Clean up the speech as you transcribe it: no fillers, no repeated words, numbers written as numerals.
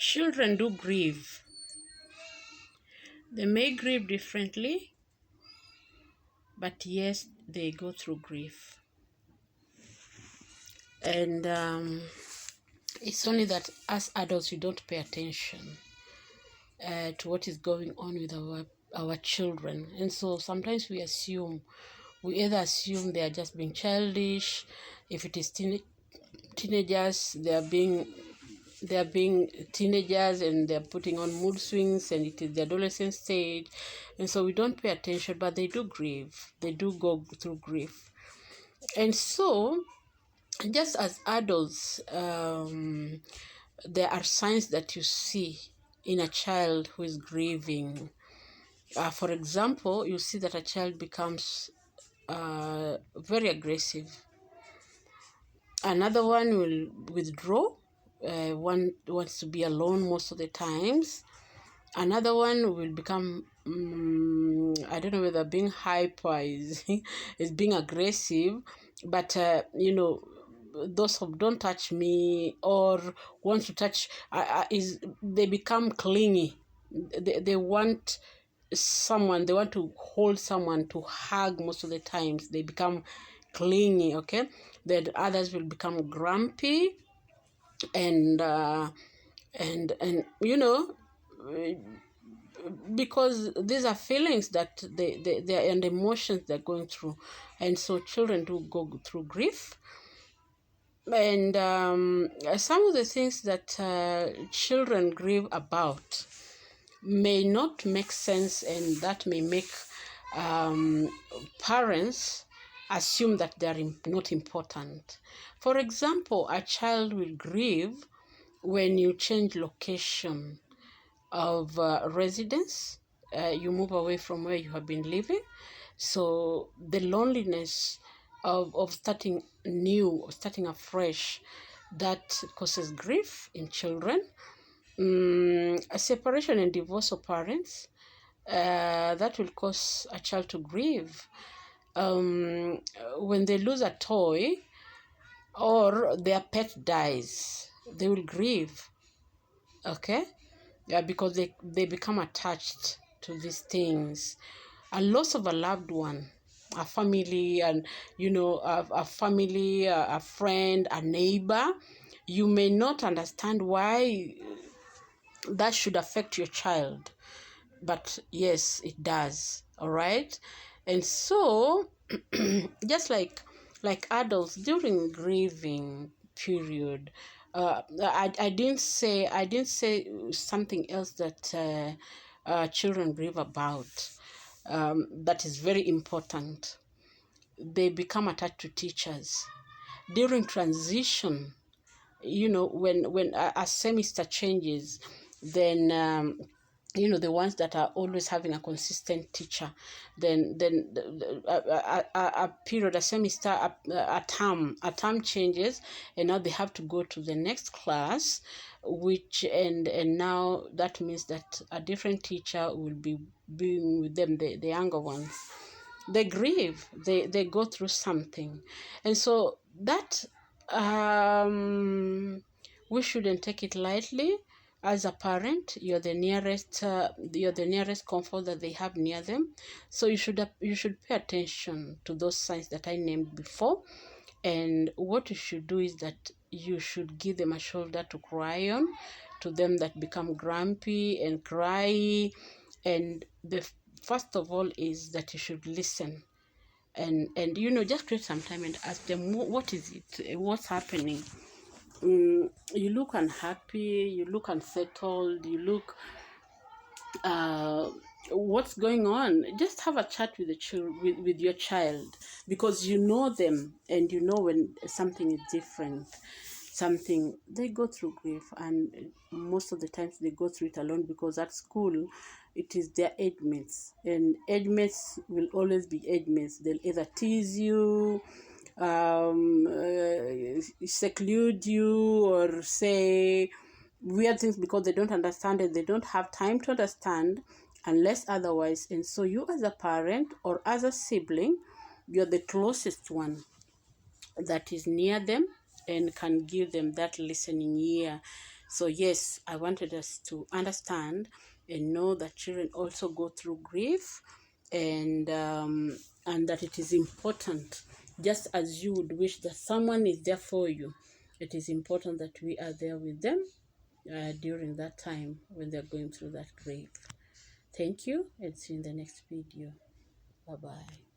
Children do grieve. They may grieve differently, but yes, they go through grief. And it's only that as adults, we don't pay attention to what is going on with our children. And so sometimes we either assume they are just being childish. If it is teenagers, they are being teenagers and they're putting on mood swings, and it is the adolescent stage, and so we don't pay attention, but they do grieve. They do go through grief. And so just as adults, there are signs that you see in a child who is grieving. For example, you see that a child becomes very aggressive. Another one will withdraw. One wants to be alone most of the times. Another one will become, I don't know whether being hyper is being aggressive, but those who don't touch me or want to touch, they become clingy. They want someone, they want to hold someone, to hug most of the times. They become clingy, okay? Then others will become grumpy and because these are feelings that they are, and emotions they're going through. And so children do go through grief. And some of the things that children grieve about may not make sense, and that may make parents assume that they are not important. For example, a child will grieve when you change location of residence. You move away from where you have been living. So the loneliness of starting new, starting afresh, that causes grief in children. A separation and divorce of parents, that will cause a child to grieve. When they lose a toy or their pet dies, they will grieve. Okay? Yeah, because they become attached to these things. A loss of a loved one, a family, and a family, a friend, a neighbor. You may not understand why that should affect your child, but yes, it does. All right. And so just like adults during grieving period, I didn't say something else that children grieve about, that is very important. They become attached to teachers during transition. When a semester changes, then the ones that are always having a consistent teacher, then a period, a semester, a term changes, and now they have to go to the next class, which and now that means that a different teacher will be being with them, the younger ones. They grieve, they go through something, and so that we shouldn't take it lightly. As a parent, you're the nearest comfort that they have near them. So you should pay attention to those signs that I named before. And what you should do is that you should give them a shoulder to cry on, to them that become grumpy and cry. And the first of all is that you should listen. And just create some time and ask them, what is it? What's happening? You look unhappy, you look unsettled, you look, what's going on? Just have a chat with with your child, because you know them, and you know when something is different. They go through grief, and most of the times they go through it alone, because at school it is their age mates, and age mates will always be age mates. They'll either tease you, seclude you, or say weird things because they don't understand it. They don't have time to understand unless otherwise. And so you, as a parent or as a sibling, you're the closest one that is near them and can give them that listening ear. So yes, I wanted us to understand and know that children also go through grief, and that it is important, just as you would wish that someone is there for you, it is important that we are there with them during that time when they're going through that grief. Thank you, and see you in the next video. Bye bye.